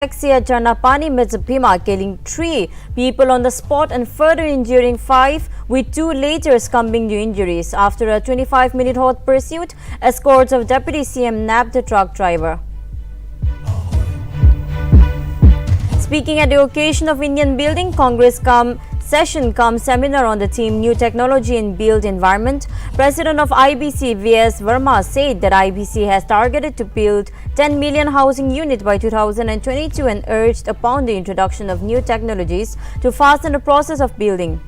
Taxi at Janapani Bhima, killing 3 people on the spot and further injuring 5, with 2 later succumbing to injuries. After a 25-minute hot pursuit, escorts of Deputy CM nabbed the truck driver. Speaking at the occasion of Indian Building Congress Session Seminar on the theme New Technology in Built Environment, President of IBC V.S. Verma said that IBC has targeted to build 10 million housing units by 2022 and urged upon the introduction of new technologies to fasten the process of building.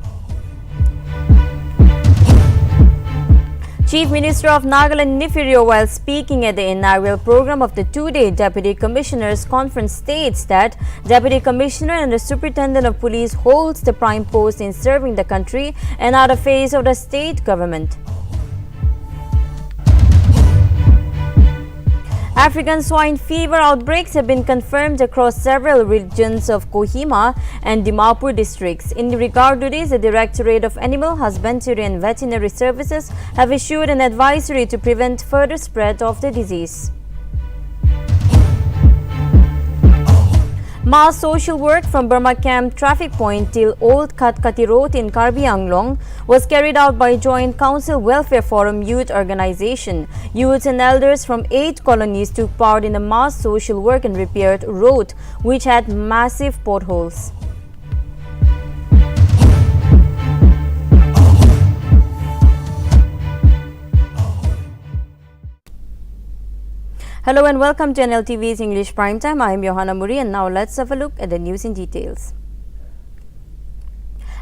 Chief Minister of Nagaland Nltv, while speaking at the inaugural program of the 2-day Deputy Commissioners Conference, states that Deputy Commissioner and the Superintendent of Police holds the prime post in serving the country and are the face of the state government. African swine fever outbreaks have been confirmed across several regions of Kohima and Dimapur districts. In regard to this, the Directorate of Animal Husbandry and Veterinary Services have issued an advisory to prevent further spread of the disease. Mass social work from Burma Camp Traffic Point till Old Katkati Road in Karbi Anglong was carried out by Joint Council Welfare Forum Youth Organization. Youths and elders from 8 colonies took part in the mass social work and repaired road, which had massive potholes. Hello and welcome to Nltv's English Primetime. I am Johanna Muri and now let's have a look at the news in details.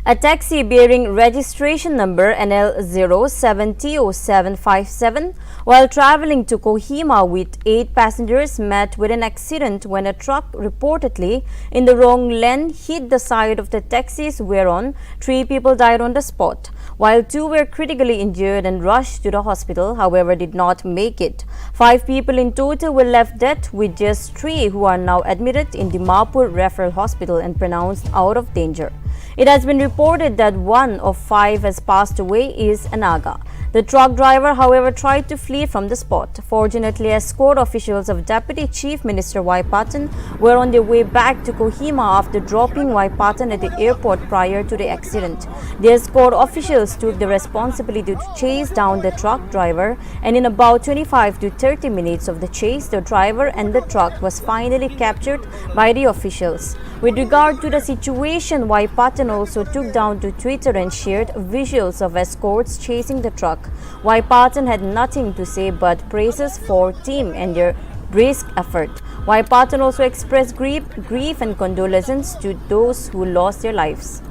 A taxi bearing registration number NL07TO757 while traveling to Kohima with 8 passengers met with an accident when a truck reportedly in the wrong lane hit the side of the taxis, whereon 3 people died on the spot, while 2 were critically injured and rushed to the hospital, however did not make it. 5 people in total were left dead, with just 3 who are now admitted in Dimapur Referral Hospital and pronounced out of danger. It has been reported that 1 of 5 has passed away is a Naga. The truck driver, however, tried to flee from the spot. Fortunately, escort officials of Deputy Chief Minister Y. Patan were on their way back to Kohima after dropping Y. Patan at the airport prior to the accident. The escort officials took the responsibility to chase down the truck driver, and in about 25 to 30 minutes of the chase, the driver and the truck was finally captured by the officials. With regard to the situation, Y. Patan also took down to Twitter and shared visuals of escorts chasing the truck. Y. Patan had nothing to say but praises for team and their brisk effort. Y. Patan also expressed grief and condolences to those who lost their lives.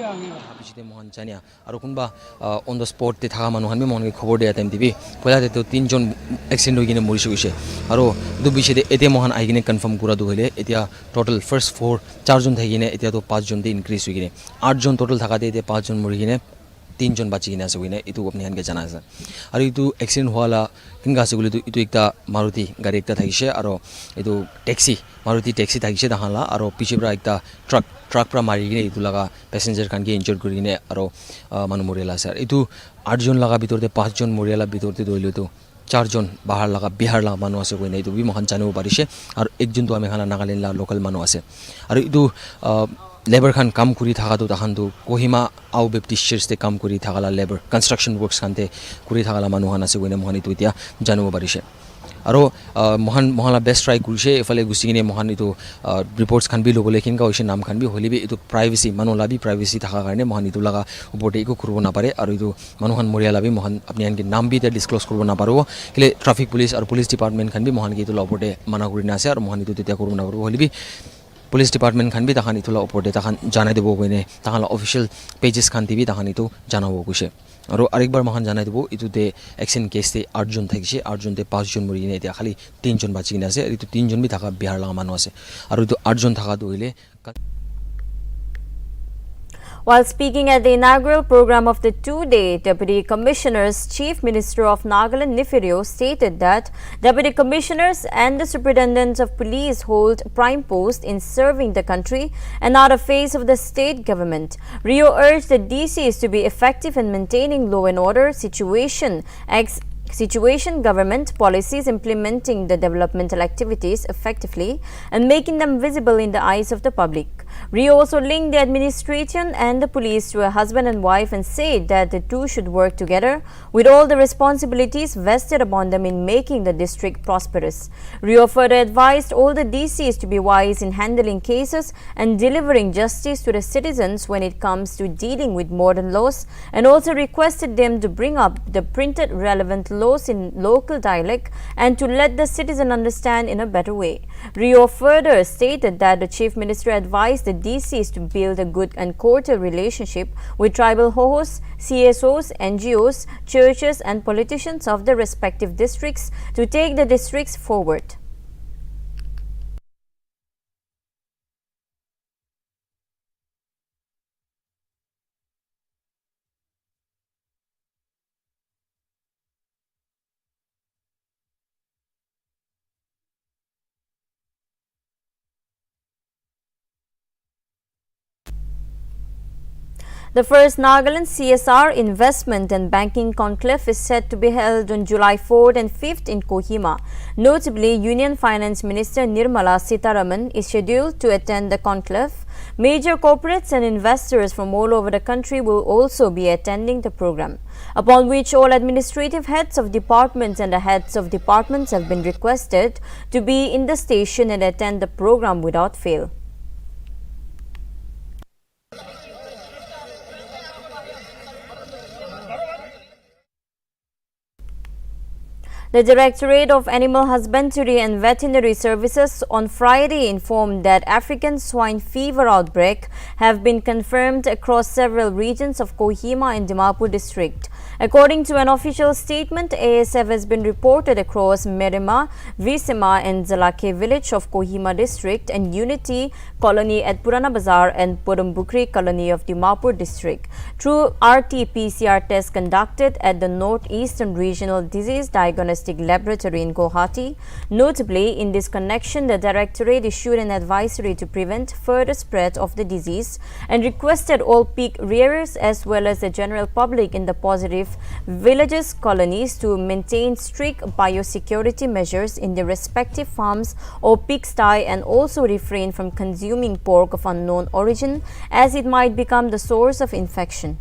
Habis itu mohon chania, aru kunba on the spot te thaga manu hanbi mohon ke khobor de Nltv, pola te to 3 jon accident hoi gine morisu gise, aru du bishe de ete mohon ai gine confirm kura du hoile, etia total first 4 4 jon thai gine etia to 5 jon de increase hoi gine, 8 jon total thaga de 5 jon mori gine 3 jon bachi gine ase hoine, itu apni han ke jana ase, aru itu accident hoala kinga ase gule itu ekta Maruti gari ekta thagise, aru itu taxi Maruti taxi thagise dahala, aru piche pra ekta truck pra mari gine itu laga passenger kan ke injured kuri gine aro manu moriala sir itu 8 jon laga bitor te 5 jon moriala bitor te doilo to 4 jon bahar laga bihar laga manu ase koine itu bi mohan janu parise aro ekjon to ame khala Nagaland la local manu ase aro itu labor khan kam kuri thaga to tahan to Kohima Outbreak teachers te kam kuri thagala labor construction works kan te kuri thagala manu han ase koine mohan itu itia janu parise aro mohan la best try kurise efale gusingine mohan itu reports khan bi logo lekin ka oise nam khan bi holibi itu privacy manu la bi privacy thaka karne mohan itu laga upote iko kurbo na pare aro itu manu han moria la bi mohan apni an ki nam bi te disclose kurbo na paro kile traffic police aro police department khan bi mohan ki itu la upote mana kuri na ase aro mohan itu tetia kurbo na paro holibi police department khan bi takhan itu la upote takhan janai debo koine takhan la official pages khan ti bi takhan itu janabo kuise aro arekbar mohan janai debo itu te action case te 8 jon thakise 8 jon te 5 jon mori ne etia khali 3 jon bachi gina ase itu 3 jon bi thaka bihar laga manu ase aro itu 8 jon thaka doile. While speaking at the inaugural program of the two-day, Deputy Commissioners, Chief Minister of Nagaland Nupur stated that Deputy Commissioners and the Superintendents of Police hold prime post in serving the country and are a face of the state government. Rio urged the DCs to be effective in maintaining law and order situation government policies, implementing the developmental activities effectively and making them visible in the eyes of the public. Rio also linked the administration and the police to a husband and wife and said that the two should work together with all the responsibilities vested upon them in making the district prosperous. Rio further advised all the DCs to be wise in handling cases and delivering justice to the citizens when it comes to dealing with modern laws, and also requested them to bring up the printed relevant laws in local dialect and to let the citizen understand in a better way. Rio further stated that the Chief Minister advised the DCs to build a good and cordial relationship with tribal hosts, CSOs, NGOs, churches and politicians of the respective districts to take the districts forward. The first Nagaland CSR investment and banking conclave is set to be held on July 4th and 5th in Kohima. Notably, Union Finance Minister Nirmala Sitharaman is scheduled to attend the conclave. Major corporates and investors from all over the country will also be attending the program, upon which all administrative heads of departments and the heads of departments have been requested to be in the station and attend the program without fail. The Directorate of Animal Husbandry and Veterinary Services on Friday informed that African swine fever outbreak have been confirmed across several regions of Kohima and Dimapur district. According to an official statement, ASF has been reported across Merima, Visima and Zalake village of Kohima district and Unity colony at Purana Bazar and Purumbukri colony of Dimapur district. Through RT-PCR tests conducted at the Northeastern Regional Disease Diagnostic Laboratory in Guwahati. Notably, in this connection, the Directorate issued an advisory to prevent further spread of the disease and requested all pig rearers as well as the general public in the positive villages colonies to maintain strict biosecurity measures in their respective farms or pigsty and also refrain from consuming pork of unknown origin as it might become the source of infection.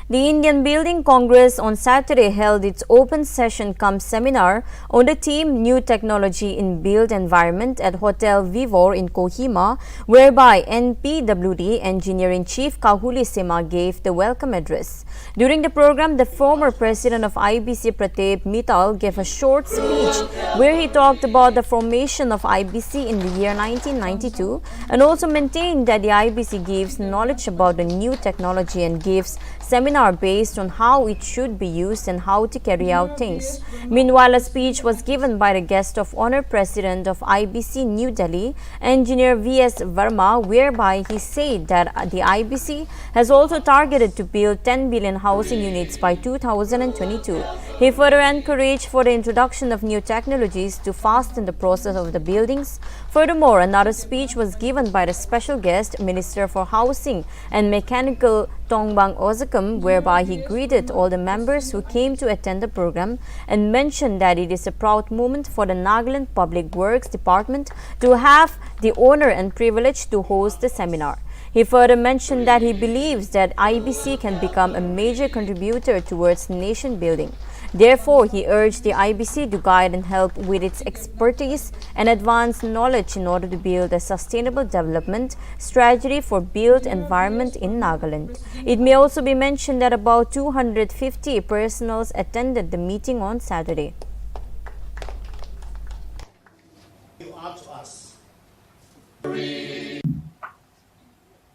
The Indian Building Congress on Saturday held its open session cum seminar on the theme New Technology in Built Environment at Hotel Vivor in Kohima, whereby NPWD Engineering Chief Kahuli Sema gave the welcome address. During the program, the former president of IBC Pratep Mittal gave a short speech where he talked about the formation of IBC in the year 1992 and also maintained that the IBC gives knowledge about the new technology and gives seminar based on how it should be used and how to carry out things. Meanwhile, a speech was given by the guest of honor president of IBC New Delhi, engineer V.S. Verma, whereby he said that the IBC has also targeted to build 10 billion housing units by 2022. He further encouraged for the introduction of new technologies to fasten the process of the buildings. Furthermore, another speech was given by the special guest, Minister for Housing and Mechanical Tongbang Ozakam, whereby he greeted all the members who came to attend the program and mentioned that it is a proud moment for the Nagaland Public Works Department to have the honor and privilege to host the seminar. He further mentioned that he believes that IBC can become a major contributor towards nation building. Therefore, he urged the IBC to guide and help with its expertise and advanced knowledge in order to build a sustainable development strategy for built environment in Nagaland. It may also be mentioned that about 250 personals attended the meeting on Saturday.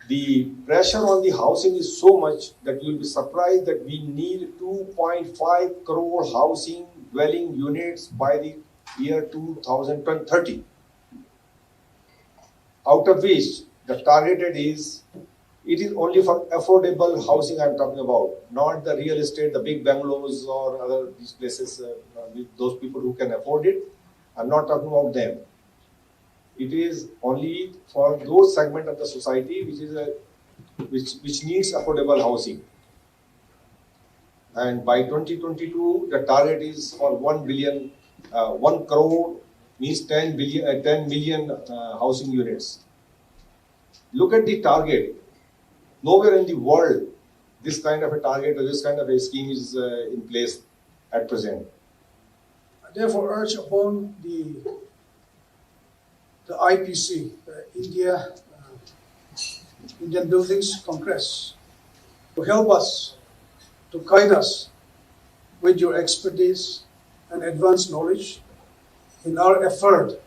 The pressure on the housing is so much that you will be surprised that we need 2.5 crore housing dwelling units by the year 2030. Out of which the targeted is, it is only for affordable housing I am talking about, not the real estate, the big bungalows or other these places, those people who can afford it. I am not talking about them. It is only for those segment of the society which needs affordable housing. And by 2022, the target is for 1 crore means 10 million housing units. Look at the target. Nowhere in the world this kind of a target or this kind of a scheme is in place at present. I therefore urge upon the IPC, Indian Buildings Congress, to help us, to guide us with your expertise and advanced knowledge in our effort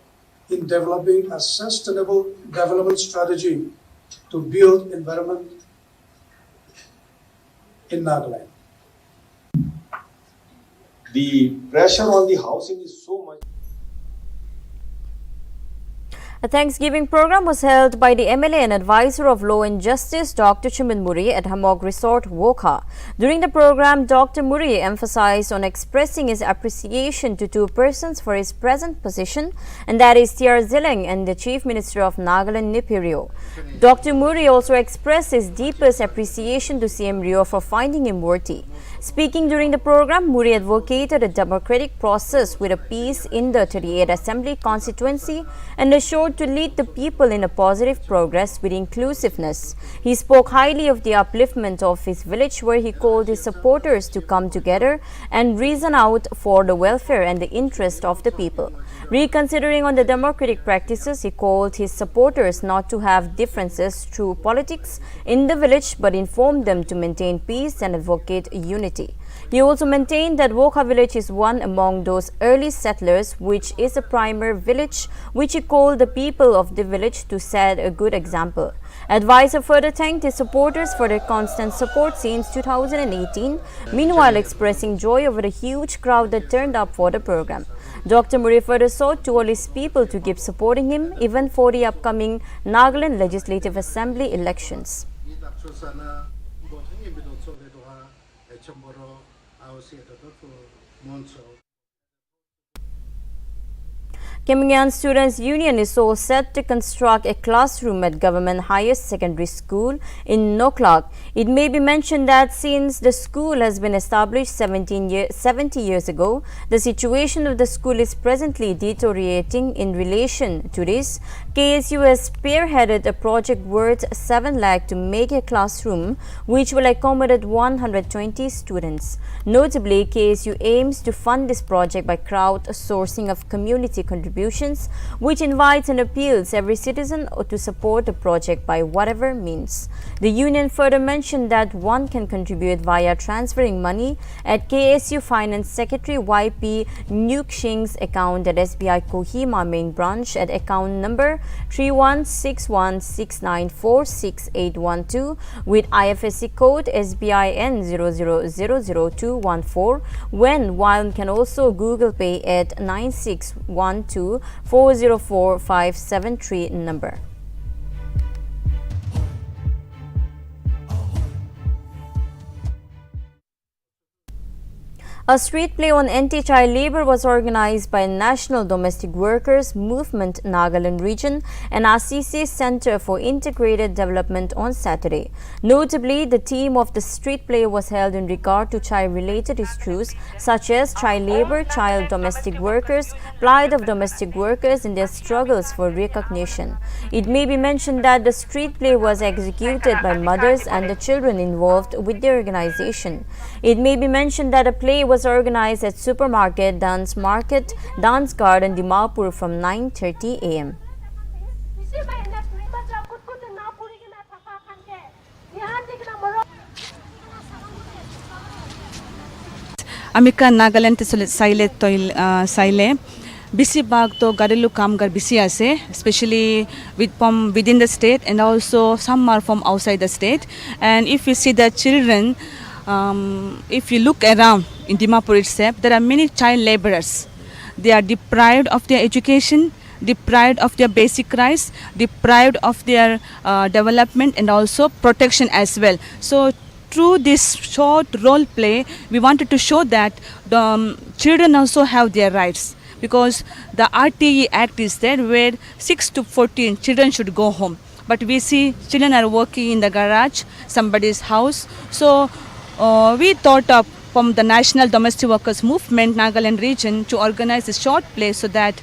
in developing a sustainable development strategy to build environment in Nagaland. The pressure on the housing is so much. A Thanksgiving program was held by the MLA and Advisor of Law and Justice, Dr. Chuman Muri, at Hammock Resort, Wokha. During the program, Dr. Muri emphasized on expressing his appreciation to two persons for his present position, and that is T.R. Zileng and the Chief Minister of Nagaland, Nupur Sharma. Dr. Muri also expressed his deepest appreciation to CM Rio for finding him worthy. Speaking during the program, Muri advocated a democratic process with a peace in the 38th Assembly constituency and assured to lead the people in a positive progress with inclusiveness. He spoke highly of the upliftment of his village, where he called his supporters to come together and reason out for the welfare and the interest of the people. Reconsidering on the democratic practices, he called his supporters not to have differences through politics in the village but informed them to maintain peace and advocate unity. He also maintained that Wokha village is one among those early settlers, which is a primary village, which he called the people of the village to set a good example. Advisor further thanked his supporters for their constant support since 2018, meanwhile expressing joy over the huge crowd that turned up for the program. Dr. Muri further sought to all his people to keep supporting him even for the upcoming Nagaland Legislative Assembly elections. Kemingan Students' Union is so set to construct a classroom at Government Higher Secondary School in Nagaland. It may be mentioned that since the school has been established 70 years ago, the situation of the school is presently deteriorating. In relation to this, KSU has spearheaded a project worth 7 lakh to make a classroom which will accommodate 120 students. Notably, KSU aims to fund this project by crowdsourcing of community contributions, which invites and appeals every citizen to support the project by whatever means. The union further mentioned that one can contribute via transferring money at KSU Finance Secretary YP Nukshing's account at SBI Kohima Main Branch at account number 316169468812 with IFSC code SBIN 00000214, when one can also Google Pay at 9612404573 number. A street play on anti-child labor was organized by National Domestic Workers Movement Nagaland Region and RCC Center for Integrated Development on Saturday. Notably, the theme of the street play was held in regard to child-related issues such as child labor, child domestic workers, plight of domestic workers and their struggles for recognition. It may be mentioned that the street play was executed by mothers and the children involved with the organization. It may be mentioned that a play was organized at Supermarket Dance Market, Dance Garden, Dimapur from 9:30 a.m. Amika Nagaland Saile Bisi bag to Garilu Kamgar Bisi ase, especially from within the state and also some are from outside the state. And if you see the children, if you look around in Dimapur itself, there are many child laborers. They are deprived of their education, deprived of their basic rights, deprived of their development and also protection as well. So through this short role play, we wanted to show that the children also have their rights, because the RTE Act is there where 6 to 14 children should go home. But we see children are working in the garage, somebody's house. So we thought of from the National Domestic Workers Movement Nagaland region to organize a short play so that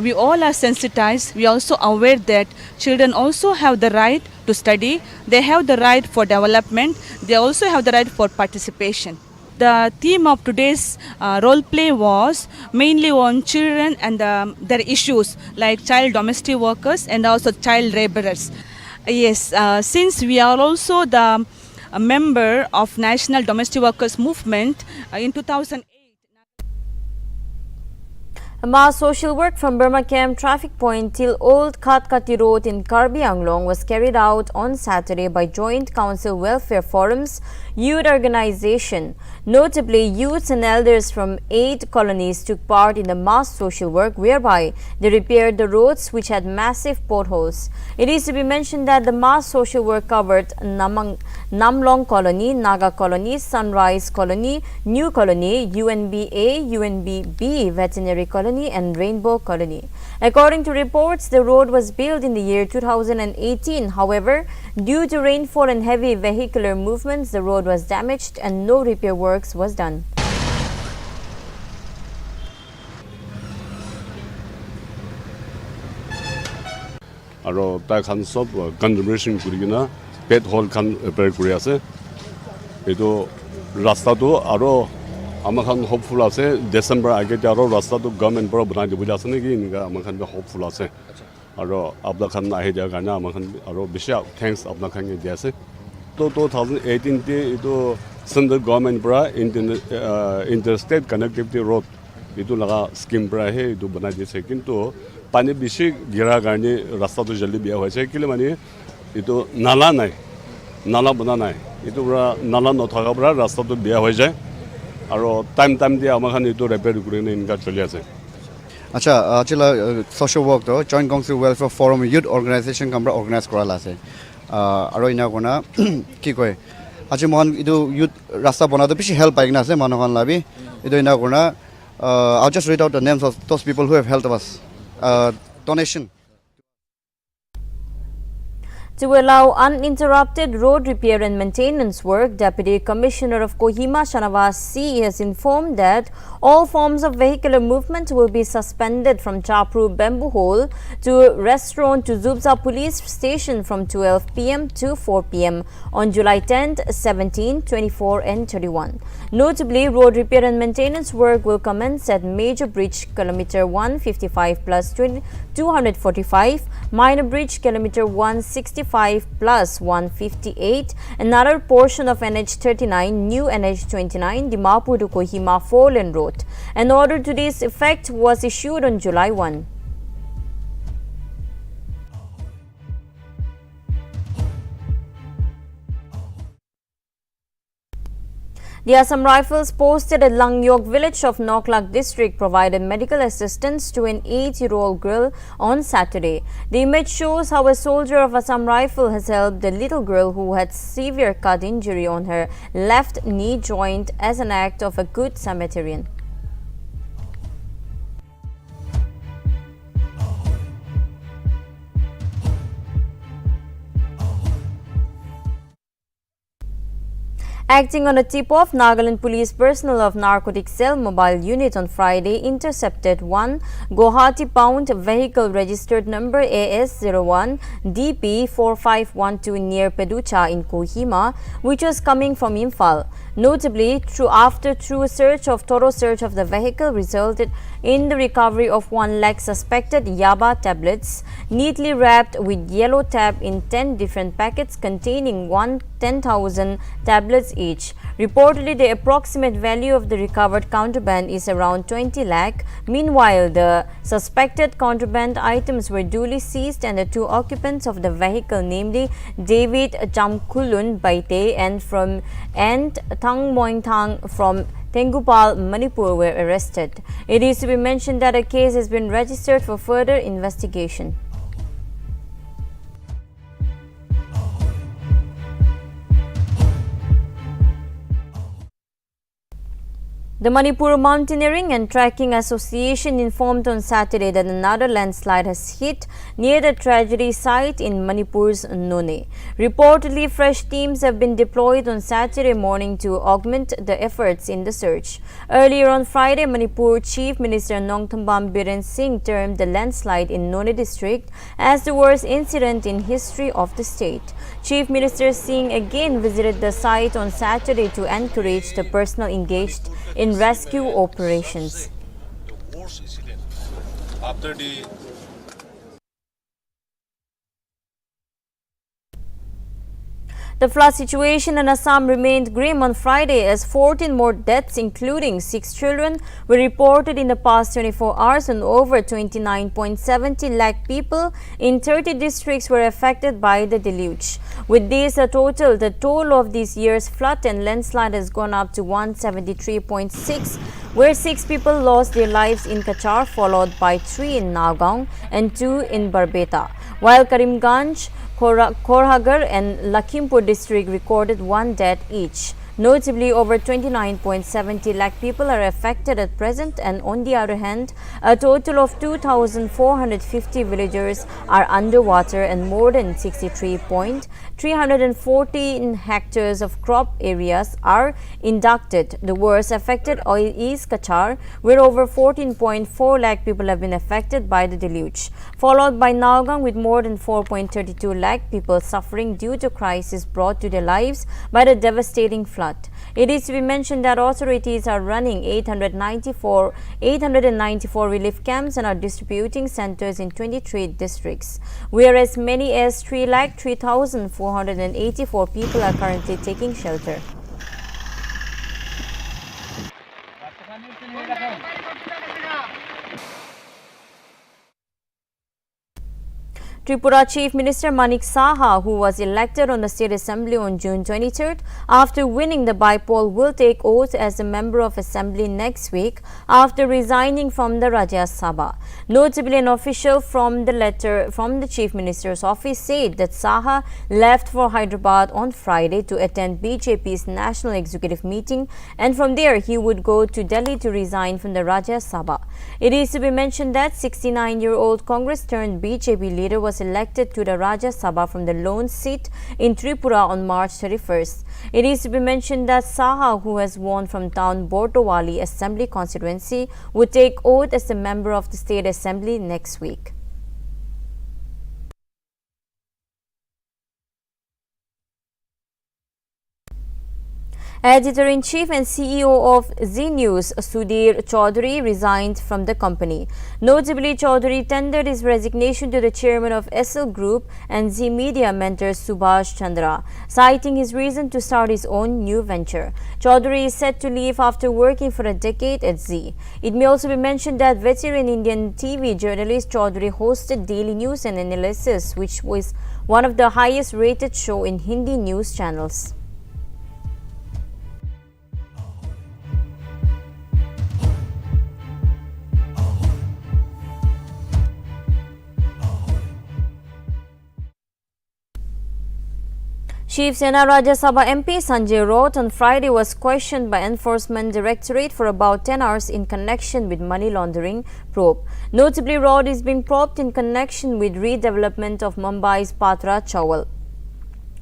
we all are sensitized. We are also aware that children also have the right to study. They have the right for development. They also have the right for participation. The theme of today's role play was mainly on children and their issues like child domestic workers and also child laborers. Yes, since we are also a member of National Domestic Workers Movement in 2008. A mass social work from Burma Camp traffic point till Old Katkati Road in Karbi Anglong was carried out on Saturday by Joint Council Welfare Forum's youth organization. Notably, youths and elders from 8 colonies took part in the mass social work whereby they repaired the roads which had massive potholes. It is to be mentioned that the mass social work covered Namlong Colony, Naga Colony, Sunrise Colony, New Colony, UNBA, UNBB, Veterinary Colony and Rainbow Colony. According to reports, the road was built in the year 2018. However, due to rainfall and heavy vehicular movements, the road was damaged and no repair works was done. Aro ta khan sob contribution kurigina pet hole khan repair kuri ase. Eto rasta to aro amakhan hopeful ase December age aro rasta to government bora banai dibu ase niki inga amakhan be hopeful ase. Aro abla khan ahe ja gana amakhan aro bisha thanks abla khan ge ase. To 2018 te eto central government bora interstate connectivity road eto laga scheme bora he eto banai dise kintu pani bishi gira garni rasta to jaldi biya hoise kile mani eto nala nai nala bana nai eto bora nala no thaga bora rasta to biya hoy jay aro time dia amakhan eto repair kurine inga choli ase. Acha achila social work to Joint Council Welfare Forum youth organization kambra organize korala ase. Aro ina kona ki koy achi mon idu youth rasta banado bishi help paigna ase manokhan labi idu ina kona I'll just read out the names of those people who have helped us. donation. To allow uninterrupted road repair and maintenance work, Deputy Commissioner of Kohima Shanavas C has informed that all forms of vehicular movement will be suspended from Chapru Bamboo Hole to Restaurant to Zubza Police Station from 12 p.m. to 4 p.m. on July 10th, 17, 24 and 31. Notably, road repair and maintenance work will commence at Major Bridge Kilometer 155 plus 245, Minor Bridge Kilometer 165 plus 158, another portion of NH 39, new NH 29, Dimapur to Kohima 4-lane road. An order to this effect was issued on July 1. The Assam Rifles posted at Langyok village of Noklak district provided medical assistance to an 8-year-old girl on Saturday. The image shows how a soldier of Assam Rifle has helped the little girl who had severe cut injury on her left knee joint as an act of a good Samaritan. Acting on a tip-off, Nagaland Police personnel of Narcotics Cell Mobile Unit on Friday intercepted one Guwahati-bound vehicle registered number AS01 DP4512 near Peducha in Kohima, which was coming from Imphal. Notably, thorough search of the vehicle resulted in the recovery of 1 lakh suspected Yaba tablets, neatly wrapped with yellow tape in 10 different packets containing 10,000 tablets each. Reportedly, the approximate value of the recovered contraband is around 20 lakh. Meanwhile, the suspected contraband items were duly seized and the 2 occupants of the vehicle, namely David Chamkulun Baite and Thang Moing Thang from Tengupal, Manipur, were arrested. It is to be mentioned that a case has been registered for further investigation. The Manipur Mountaineering and Trekking Association informed on Saturday that another landslide has hit near the tragedy site in Manipur's None. Reportedly, fresh teams have been deployed on Saturday morning to augment the efforts in the search. Earlier on Friday, Manipur Chief Minister Nongthambam Biren Singh termed the landslide in None district as the worst incident in history of the state. Chief Minister Singh again visited the site on Saturday to encourage the personnel engaged in rescue operations. The worst incident after the The flood situation in Assam remained grim on Friday as 14 more deaths, including 6 children, were reported in the past 24 hours and over 29.70 lakh people in 30 districts were affected by the deluge. With this, the toll of this year's flood and landslide has gone up to 173.6, where 6 people lost their lives in Kachar, followed by 3 in Nagaland and 2 in Barbeta, while Karimganj, Korhagar and Lakhimpur district recorded 1 death each. Notably, over 29.70 lakh people are affected at present, and on the other hand, a total of 2,450 villagers are underwater and more than 63.314 hectares of crop areas are inducted. The worst affected is Kachar, where over 14.4 lakh people have been affected by the deluge, followed by Nagaland with more than 4.32 lakh people suffering due to crisis brought to their lives by the devastating flood. It is to be mentioned that authorities are running 894 relief camps and are distributing centers in 23 districts, where as many as 3,03,484 people are currently taking shelter. Tripura Chief Minister Manik Saha, who was elected on the State Assembly on June 23rd after winning the by-poll, will take oath as a member of Assembly next week after resigning from the Rajya Sabha. Notably, an official from the letter from the Chief Minister's office said that Saha left for Hyderabad on Friday to attend BJP's National Executive meeting, and from there he would go to Delhi to resign from the Rajya Sabha. It is to be mentioned that 69-year-old Congress turned BJP leader was elected to the Rajya Sabha from the lone seat in Tripura on March 31st. It is to be mentioned that Saha, who has won from town Bortowali Assembly constituency, would take oath as a member of the State Assembly next week. Editor-in-Chief and CEO of Zee News, Sudhir Chaudhary, resigned from the company. Notably, Chaudhary tendered his resignation to the chairman of SL Group and Zee Media mentor Subhash Chandra, citing his reason to start his own new venture. Chaudhary is set to leave after working for a decade at Zee. It may also be mentioned that veteran Indian TV journalist Chaudhary hosted Daily News and Analysis, which was one of the highest rated show in Hindi news channels. Chief Sena Rajya Sabha MP Sanjay Raut on Friday was questioned by Enforcement Directorate for about 10 hours in connection with money laundering probe. Notably, Raut is being probed in connection with redevelopment of Mumbai's Patra Chowal.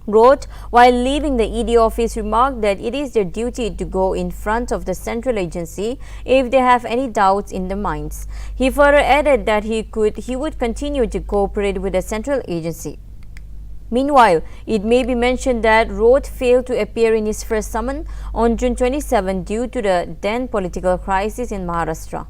Raut, while leaving the ED office, remarked that it is their duty to go in front of the central agency if they have any doubts in their minds. He further added that he would continue to cooperate with the central agency. Meanwhile, it may be mentioned that Raut failed to appear in his first summon on June 27 due to the then political crisis in Maharashtra.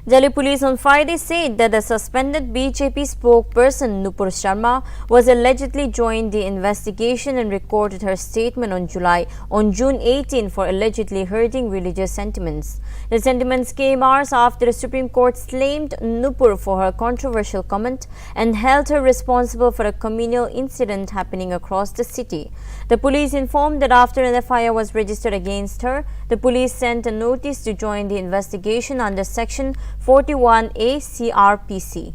Delhi police on Friday said that the suspended BJP spokesperson Nupur Sharma was allegedly joined the investigation and recorded her statement on June 18 for allegedly hurting religious sentiments. The sentiments came hours after the Supreme Court slammed Nupur for her controversial comment and held her responsible for a communal incident happening across the city. The police informed that after an FIR was registered against her, the police sent a notice to join the investigation under Section 41A CRPC.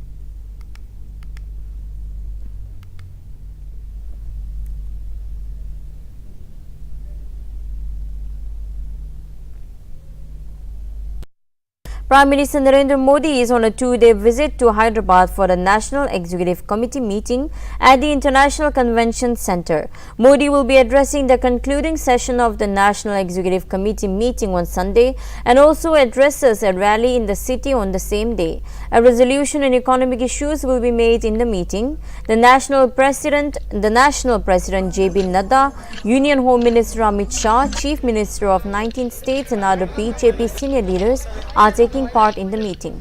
Prime Minister Narendra Modi is on a two-day visit to Hyderabad for the National Executive Committee meeting at the International Convention Centre. Modi will be addressing the concluding session of the National Executive Committee meeting on Sunday and also addresses a rally in the city on the same day. A resolution on economic issues will be made in the meeting. The National President J.B. Nadda, Union Home Minister Amit Shah, Chief Minister of 19 states and other BJP senior leaders are taking part in the meeting.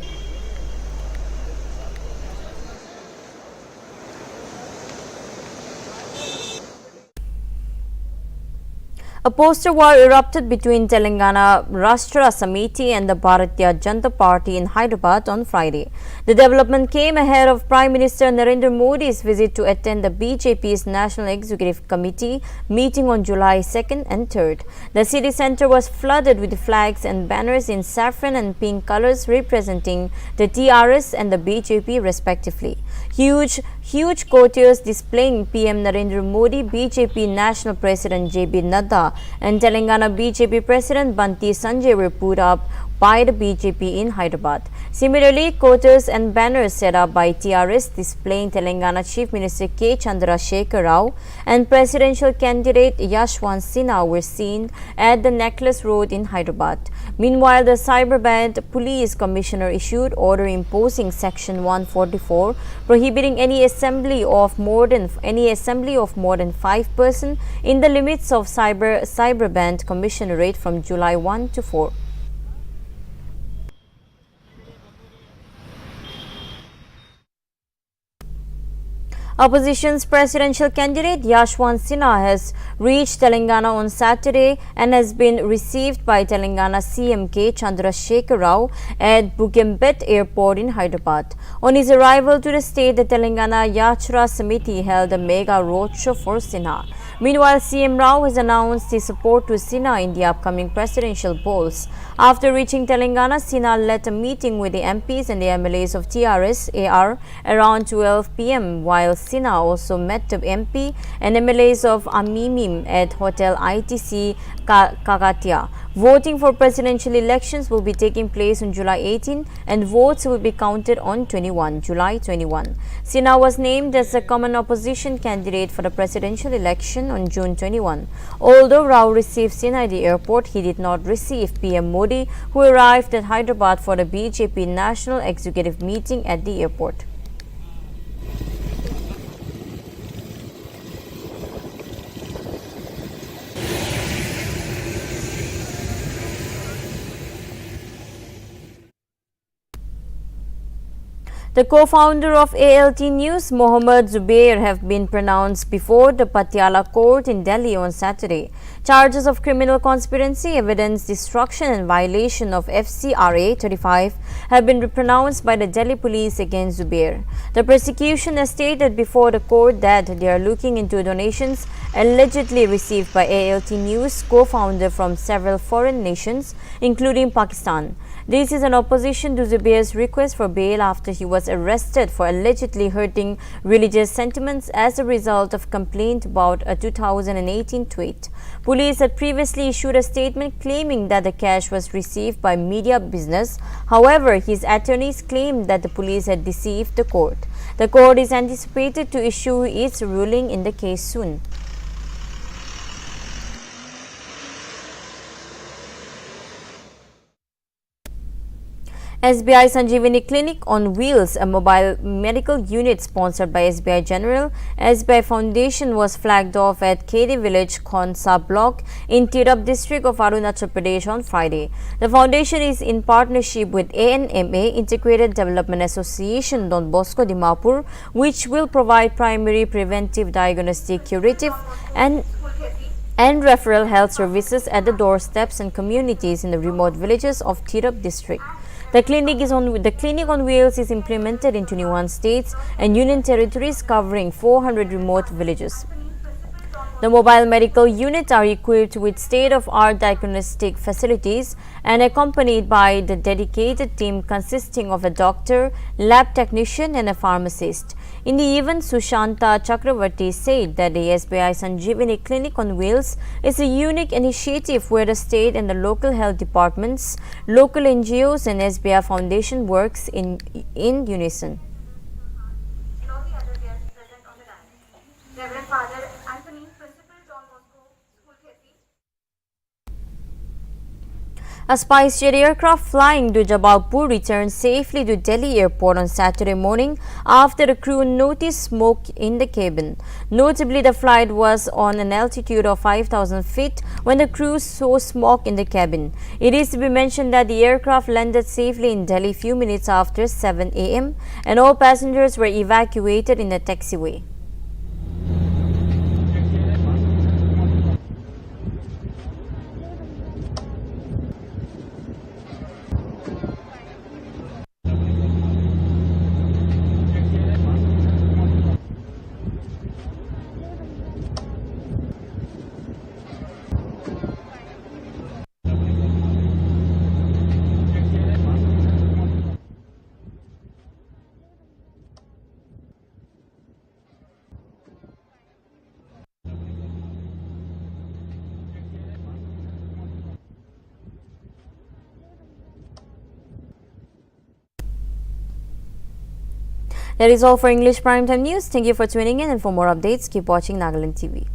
A poster war erupted between Telangana Rashtra Samiti and the Bharatiya Janata Party in Hyderabad on Friday. The development came ahead of Prime Minister Narendra Modi's visit to attend the BJP's National Executive Committee meeting on July 2nd and 3rd. The city centre was flooded with flags and banners in saffron and pink colours representing the TRS and the BJP respectively. Huge courtiers displaying PM Narendra Modi, BJP National President J.B. Nadda and Telangana BJP President Banti Sanjay were put up by the BJP in Hyderabad. Similarly, courtiers and banners set up by TRS displaying Telangana Chief Minister K. Chandrasekhar Rao and presidential candidate Yashwant Sinha were seen at the Necklace Road in Hyderabad. Meanwhile, the Cyberband Police Commissioner issued order imposing Section 144 prohibiting any assembly of more than 5 persons in the limits of Cyberband Commissionerate from July 1 to 4. Opposition's presidential candidate Yashwant Sinha has reached Telangana on Saturday and has been received by Telangana CM K Chandrasekhar Rao at Bugembet Airport in Hyderabad. On his arrival to the state, the Telangana Yatra Samiti held a mega roadshow for Sinha. Meanwhile, CM Rao has announced his support to Sinha in the upcoming presidential polls. After reaching Telangana, Sinha led a meeting with the MPs and the MLAs of TRS AR around 12 p.m. while Sinha also met the MP and MLAs of Amimim at Hotel ITC Kakatia. Voting for presidential elections will be taking place on July 18 and votes will be counted on July 21. Sinha was named as a common opposition candidate for the presidential election on June 21. Although Rao received Sinha at the airport, he did not receive PM Modi, who arrived at Hyderabad for the BJP National Executive meeting at the airport. The co-founder of ALT News, Mohammad Zubair, have been pronounced before the Patiala court in Delhi on Saturday. Charges of criminal conspiracy, evidence destruction and violation of FCRA 35 have been pronounced by the Delhi police against Zubair. The prosecution has stated before the court that they are looking into donations allegedly received by ALT News co-founder from several foreign nations, including Pakistan. This is an opposition to Zubair's request for bail after he was arrested for allegedly hurting religious sentiments as a result of complaint about a 2018 tweet. Police had previously issued a statement claiming that the cash was received by media business. However, his attorneys claimed that the police had deceived the court. The court is anticipated to issue its ruling in the case soon. SBI Sanjivani Clinic on Wheels, a mobile medical unit sponsored by SBI General SBI Foundation, was flagged off at KD Village, Khonsa Block in Tirap district of Arunachal Pradesh on Friday. The foundation is in partnership with ANMA, Integrated Development Association Don Bosco Dimapur, which will provide primary, preventive, diagnostic, curative and referral health services at the doorsteps and communities in the remote villages of Tirap district. The clinic on wheels is implemented in 21 states and union territories covering 400 remote villages. The mobile medical units are equipped with state-of-art diagnostic facilities and accompanied by the dedicated team consisting of a doctor, lab technician and a pharmacist. In the event, Sushanta Chakravarti said that the SBI Sanjivani Clinic on Wheels is a unique initiative where the state and the local health departments, local NGOs and SBI Foundation works in unison. A spice-jet aircraft flying to Jabalpur returned safely to Delhi airport on Saturday morning after the crew noticed smoke in the cabin. Notably, the flight was on an altitude of 5,000 feet when the crew saw smoke in the cabin. It is to be mentioned that the aircraft landed safely in Delhi few minutes after 7 a.m. and all passengers were evacuated in the taxiway. That is all for English Primetime News. Thank you for tuning in, and for more updates, keep watching Nagaland TV.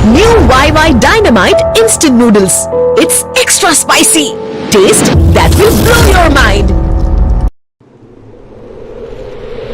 New YY Dynamite Instant Noodles. It's extra spicy. Taste that will blow your mind.